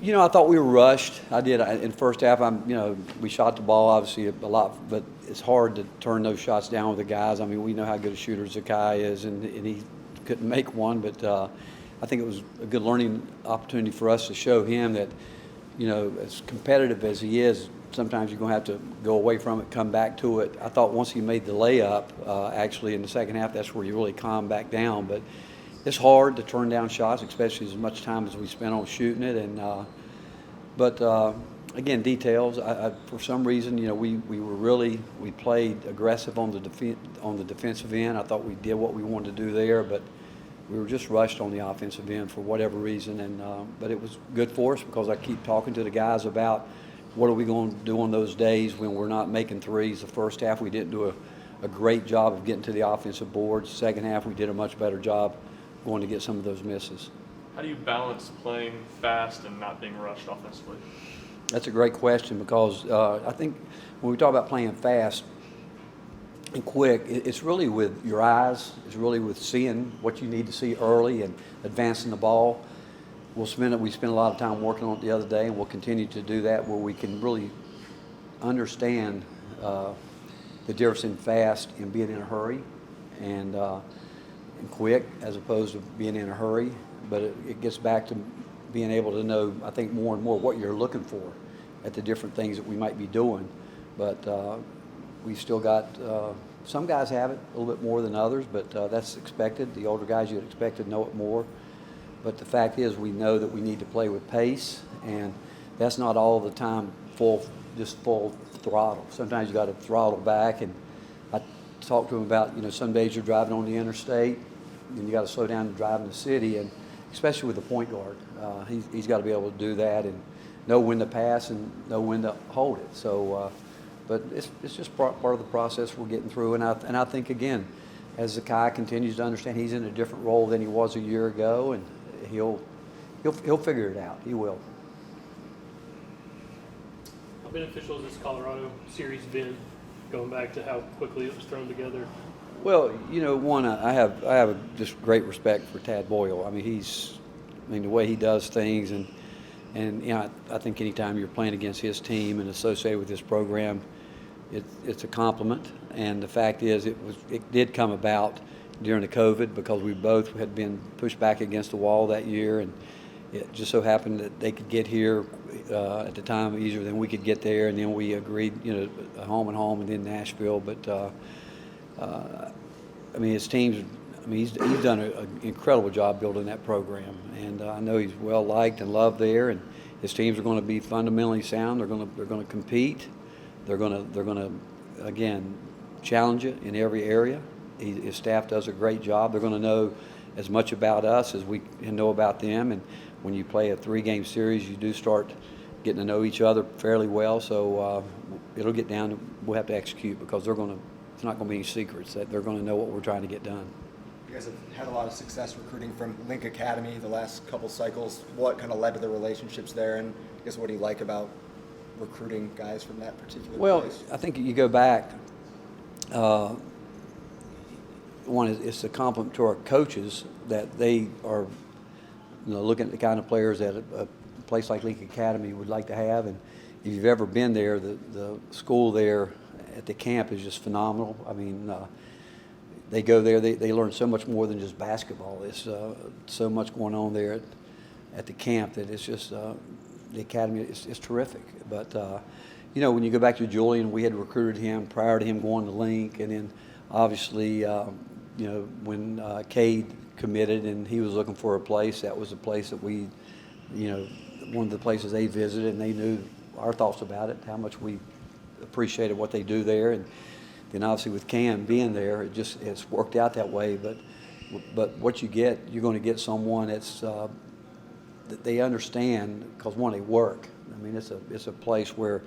I thought we were rushed. I did in the first half. We shot the ball obviously a lot, but it's hard to turn those shots down with the guys. I mean, we know how good a shooter Zakai is, and he couldn't make one. But I think it was a good learning opportunity for us to show him that, as competitive as he is, sometimes you're going to have to go away from it, come back to it. I thought once he made the layup, actually in the second half, that's where you really calm back down. But it's hard to turn down shots, especially as much time as we spent on shooting it. But again, details. For some reason, we played aggressive on the defensive end. I thought we did what we wanted to do there, but we were just rushed on the offensive end for whatever reason. But it was good for us because I keep talking to the guys about what are we going to do on those days when we're not making threes. The first half we didn't do a great job of getting to the offensive boards. Second half we did a much better job going to get some of those misses. How do you balance playing fast and not being rushed offensively? That's a great question because I think when we talk about playing fast and quick, it's really with your eyes. It's really with seeing what you need to see early and advancing the ball. We spent a lot of time working on it the other day, and we'll continue to do that where we can really understand the difference in fast and being in a hurry and quick as opposed to being in a hurry. But it gets back to being able to know, I think, more and more what you're looking for at the different things that we might be doing. But we still got some guys have it a little bit more than others, but that's expected. The older guys you'd expect to know it more. But the fact is we know that we need to play with pace, and that's not all the time full throttle. Sometimes you got to throttle back, and I talked to him about, some days you're driving on the interstate, and you got to slow down and drive in the city, and especially with the point guard. He's got to be able to do that and know when to pass and know when to hold it. So, but it's just part of the process we're getting through. And I think, again, as Zakai continues to understand, he's in a different role than he was a year ago, and he'll figure it out. He will. How beneficial has this Colorado series been, going back to how quickly it was thrown together? Well, one, I have a just great respect for Tad Boyle. I mean, the way he does things, and I think anytime you're playing against his team and associated with his program, it's a compliment. And the fact is, it did come about during the COVID because we both had been pushed back against the wall that year, and it just so happened that they could get here at the time easier than we could get there, and then we agreed, home and then Nashville. But his teams. He's done an incredible job building that program, and I know he's well liked and loved there. And his teams are going to be fundamentally sound. They're going to compete. They're going to again challenge it in every area. His staff does a great job. They're going to know as much about us as we know about them. And when you play a 3-game series, you do start getting to know each other fairly well. So it'll get down to we'll have to execute because it's not going to be any secrets that they're going to know what we're trying to get done. You guys have had a lot of success recruiting from Link Academy the last couple cycles. What kind of led to the relationships there, and I guess what do you like about recruiting guys from that particular place? I think you go back. One is it's a compliment to our coaches that they are, looking at the kind of players that a place like Link Academy would like to have. And if you've ever been there, the school there at the camp is just phenomenal. I mean. They go there, they learn so much more than just basketball. It's so much going on there at the camp that it's just, the academy is terrific. But, when you go back to Julian, we had recruited him prior to him going to Link. And then obviously, when Cade committed and he was looking for a place, that was a place that we, one of the places they visited, and they knew our thoughts about it, how much we appreciated what they do there. And then obviously with Cam being there, it's worked out that way. But what you get, you're going to get someone that they understand because one, they work. I mean, it's a place where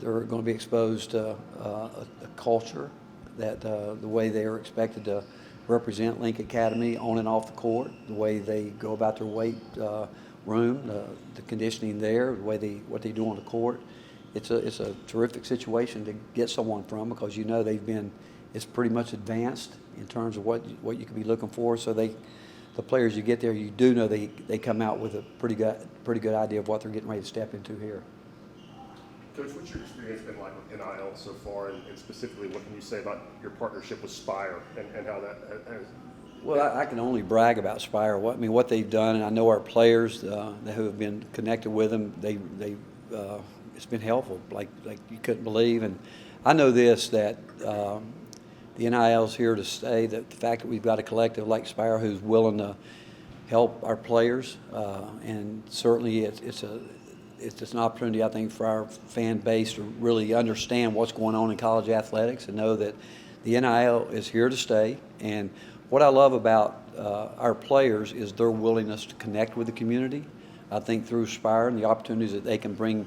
they're going to be exposed to a culture that the way they are expected to represent Link Academy on and off the court, the way they go about their weight room, the conditioning there, what they do on the court. It's a terrific situation to get someone from because it's pretty much advanced in terms of what you could be looking for. So they the players you get there, you do know they come out with a pretty good idea of what they're getting ready to step into here. Coach, what's your experience been like with NIL so far, and specifically what can you say about your partnership with Spire and how that has? Well, I can only brag about Spire. What they've done, and I know our players who have been connected with them. It's been helpful, like you couldn't believe. And I know this, that the NIL's here to stay. That the fact that we've got a collective like Spire who's willing to help our players, and certainly it's an opportunity, I think, for our fan base to really understand what's going on in college athletics and know that the NIL is here to stay. And what I love about our players is their willingness to connect with the community. I think through Spire and the opportunities that they can bring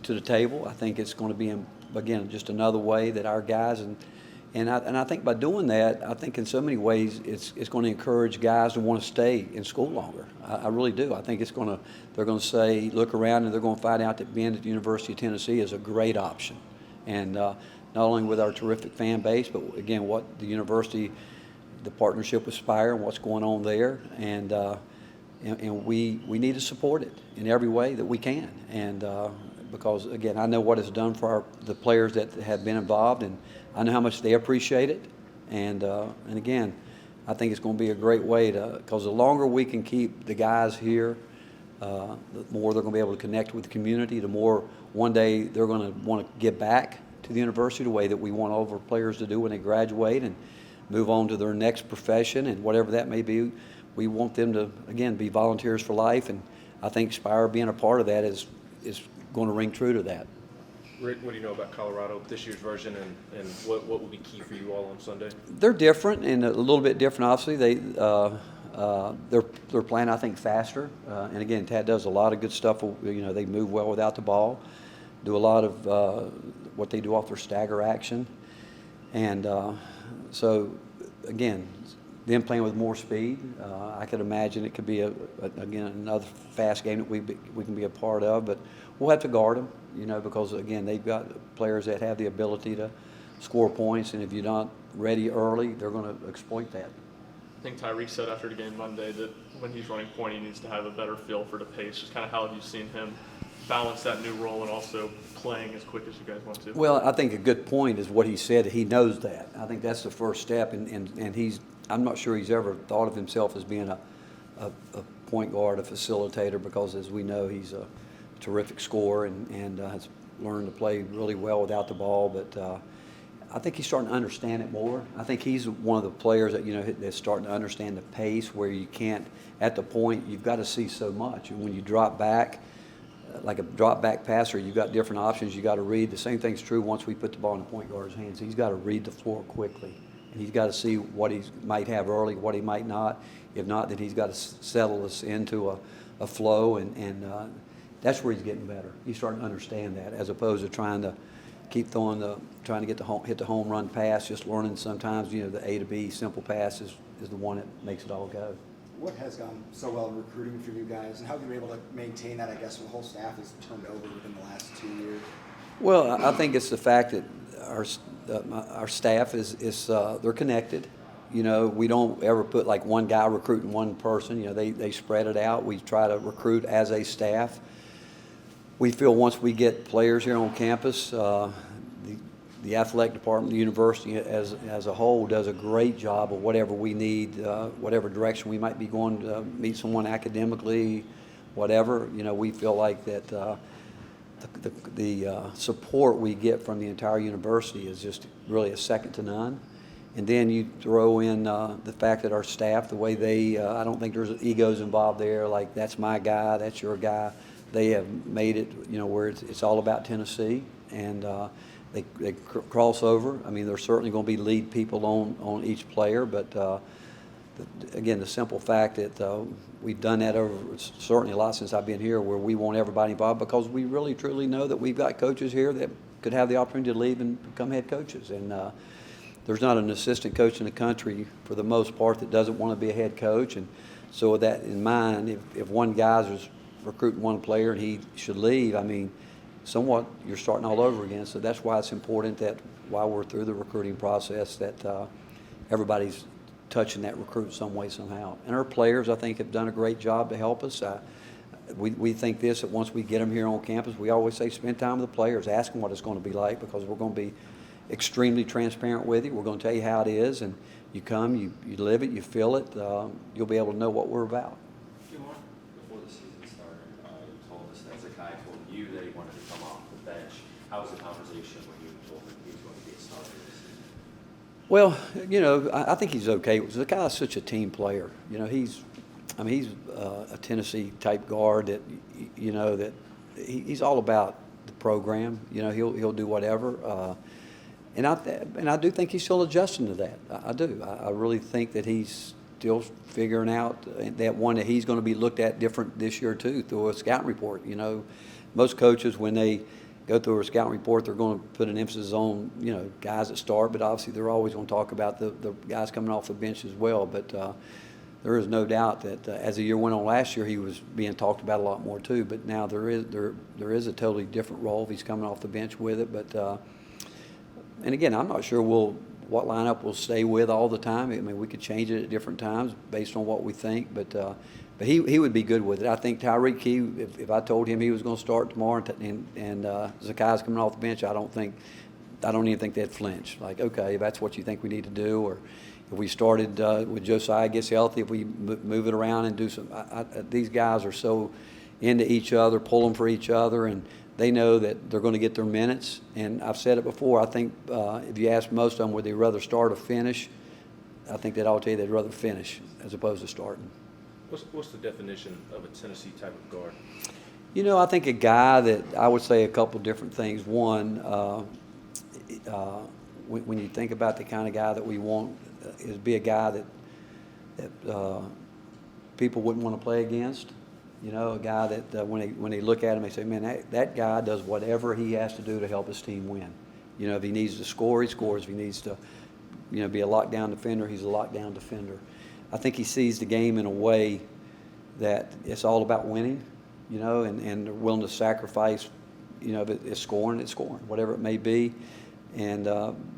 to the table, I think it's going to be, again, just another way that our guys and I think by doing that, I think in so many ways it's going to encourage guys to want to stay in school longer. I really do. I think they're going to say, look around, and they're going to find out that being at the University of Tennessee is a great option. And not only with our terrific fan base, but again, what the university, the partnership with Spire and what's going on there, and we need to support it in every way that we can. And because again, I know what it's done for the players that have been involved, and I know how much they appreciate it. And again, I think it's going to be a great way because the longer we can keep the guys here, the more they're going to be able to connect with the community. The more one day they're going to want to give back to the university the way that we want all of our players to do when they graduate and move on to their next profession and whatever that may be. We want them to, again, be volunteers for life, and I think Spire being a part of that is going to ring true to that. Rick, what do you know about Colorado, this year's version, and what will be key for you all on Sunday? They're different and a little bit different, obviously. They're playing, I think, faster. And again, Tad does a lot of good stuff. They move well without the ball, do a lot of what they do off their stagger action. And so, again, them playing with more speed, I could imagine it could be, again, another fast game that we can be a part of. But we'll have to guard them, because, again, they've got players that have the ability to score points. And if you're not ready early, they're going to exploit that. I think Tyreek said after the game Monday that when he's running point, he needs to have a better feel for the pace. Just kind of how have you seen him balance that new role and also playing as quick as you guys want to? Well, I think a good point is what he said. He knows that. I think that's the first step, and I'm not sure he's ever thought of himself as being a point guard, a facilitator, because as we know, he's a terrific scorer and has learned to play really well without the ball. But I think he's starting to understand it more. I think he's one of the players that that's starting to understand the pace, where you can't, at the point, you've got to see so much. And when you drop back, like a drop back passer, you've got different options you got to read. The same thing's true once we put the ball in the point guard's hands. He's got to read the floor quickly. And he's got to see what he might have early, what he might not. If not, then he's got to settle us into a flow, and that's where he's getting better. He's starting to understand that, as opposed to trying to keep trying to hit the home run pass, just learning sometimes, the A to B simple pass is the one that makes it all go. What has gone so well in recruiting for you guys, and how have you been able to maintain that? I guess the whole staff has turned over within the last 2 years. Well, I think it's the fact that our staff is they're connected. We don't ever put like one guy recruiting one person. They spread it out. We try to recruit as a staff. We feel once we get players here on campus, the athletic department, the university as a whole does a great job of whatever we need, whatever direction we might be going to meet someone academically, whatever. We feel like that the support we get from the entire university is just really a second to none. And then you throw in the fact that our staff, the way they, I don't think there's egos involved there, like that's my guy, that's your guy. They have made it, where it's all about Tennessee, and they cross over. I mean, there's certainly going to be lead people on each player, but again, the simple fact that we've done that over certainly a lot since I've been here, where we want everybody involved because we really truly know that we've got coaches here that could have the opportunity to leave and become head coaches, and there's not an assistant coach in the country for the most part that doesn't want to be a head coach. And so with that in mind, if one guy's recruiting one player and he should leave, I mean, somewhat you're starting all over again. So that's why it's important that while we're through the recruiting process that everybody's touching that recruit some way, somehow. And our players, I think, have done a great job to help us. We think this, that once we get them here on campus, we always say spend time with the players, ask them what it's going to be like, because we're going to be extremely transparent with you. We're going to tell you how it is, and you come, you live it, you feel it, you'll be able to know what we're about. Before the season started, you told us that Zakai told you that he wanted to come off the bench. How was the conversation when you told him he was going to be a starter this season? Well, you know, I think he's okay. The guy's such a team player. You know, he's a Tennessee type guard that, you know, that he's all about the program. You know, he'll do whatever. And I do think he's still adjusting to that. I do. I really think that he's still figuring out that he's going to be looked at different this year too through a scouting report. You know, most coaches, when they go through a scouting report, they're going to put an emphasis on, you know, guys that start, but obviously they're always going to talk about the guys coming off the bench as well. But there is no doubt that as the year went on last year, he was being talked about a lot more too. But now there is a totally different role if he's coming off the bench with it. But and again, I'm not sure what lineup we'll stay with all the time. I mean, we could change it at different times based on what we think. But he would be good with it. I think Tyreek Key, if I told him he was going to start tomorrow and Zakai's coming off the bench, I don't even think they'd flinch. Like, okay, if that's what you think we need to do, or if we started with Josiah gets healthy, if we move it around and do some. These guys are so into each other, pulling for each other, and they know that they're going to get their minutes. And I've said it before, I think if you ask most of them would they rather start or finish, I think they'd all tell you they'd rather finish as opposed to starting. What's the definition of a Tennessee type of guard? You know, I think a guy that I would say a couple different things. One, when you think about the kind of guy that we want, is be a guy that people wouldn't want to play against. You know, a guy that when they look at him, they say, man, that guy does whatever he has to do to help his team win. You know, if he needs to score, he scores. If he needs to, you know, be a lockdown defender, he's a lockdown defender. I think he sees the game in a way that it's all about winning, you know, and they're willing to sacrifice, you know, if it's scoring, whatever it may be. And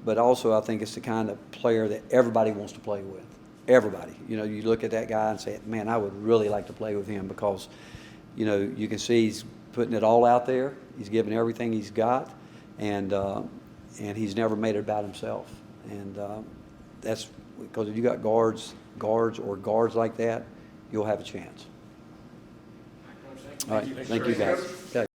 but also I think it's the kind of player that everybody wants to play with. Everybody. You know, you look at that guy and say, man, I would really like to play with him because, you know, you can see he's putting it all out there. He's giving everything he's got, and he's never made it about himself. And that's because if you got guards like that, you'll have a chance. All right. Thank you, guys.